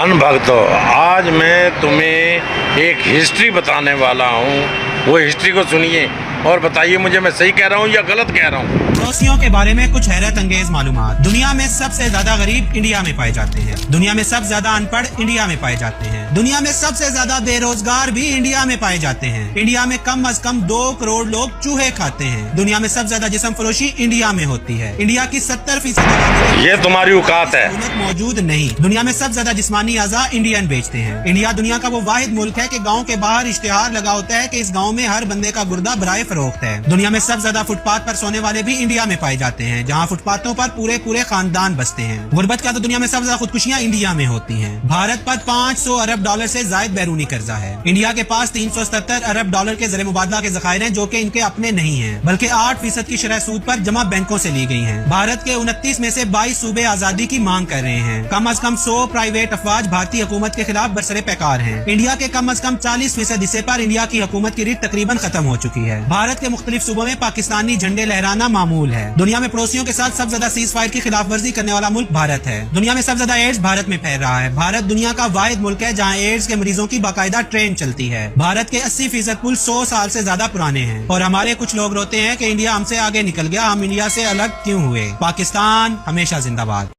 अन भक्तों, आज मैं तुम्हें एक हिस्ट्री बताने वाला हूँ। वो हिस्ट्री को सुनिए और बताइए मुझे मैं सही कह रहा हूँ या गलत कह रहा हूँ। पड़ोसियों के बारे में कुछ हैरत अंगेज मालूमात। दुनिया में सबसे ज्यादा गरीब इंडिया में पाए जाते हैं। दुनिया में सबसे ज्यादा अनपढ़ इंडिया में पाए जाते हैं। दुनिया में सबसे ज्यादा बेरोजगार भी इंडिया में पाए जाते हैं। इंडिया में कम अज कम 2 करोड़ लोग चूहे खाते हैं। दुनिया में सबसे ज्यादा जिस्म फरोशी इंडिया में होती है। इंडिया की 70% ये तुम्हारी औकात है। मौजूद नहीं। दुनिया में सबसे ज्यादा जिस्मानी अज़ा इंडियन बेचते हैं। इंडिया दुनिया का वो वाहिद मुल्क है कि गांव के बाहर इश्तिहार लगा होता है कि इस गांव में हर बंदे का गुर्दा बराए फरोख्त है। दुनिया में सबसे ज्यादा फुटपाथ पर सोने वाले भी इंडिया में पाए जाते हैं, जहां फुटपाथों पर पूरे खानदान बसते हैं। गुर्बत का तो दुनिया में सबसे ज्यादा खुदकुशियां इंडिया में होती हैं। भारत पर 500 अरब डॉलर से जायद बैरूनी कर्जा है। इंडिया के पास 377 अरब डॉलर के ज़र मुबादला के ज़खायर हैं, जो कि इनके अपने नहीं हैं, बल्कि 8% की शरह सूद पर जमा बैंकों से ली गई हैं। भारत के 29 में से 22 सूबे आजादी की मांग कर रहे हैं। कम अज कम 100 प्राइवेट अफवाज भारतीय हुकूमत के खिलाफ बरसरे पैकार हैं। इंडिया के कम अज कम 40% हिस्से पर इंडिया की हुकूमत की रीढ़ तकरीबन खत्म हो चुकी है। भारत के मुख्तलिफ सूबों में पाकिस्तानी झंडे लहराना मामूल है। दुनिया में पड़ोसियों के साथ सबसे ज्यादा सीज फायर की खिलाफ वर्जी करने वाला मुल्क भारत है। दुनिया में सबसे ज्यादा एड्स भारत में फैल रहा है। भारत दुनिया का वाहिद मुल्क है जहां एड्स के मरीजों की बाकायदा ट्रेन चलती है। भारत के 80% पुल 100 साल से ज्यादा पुराने हैं और हमारे कुछ लोग रोते हैं कि इंडिया हमसे आगे निकल गया, हम इंडिया से अलग क्यों हुए। पाकिस्तान हमेशा जिंदाबाद।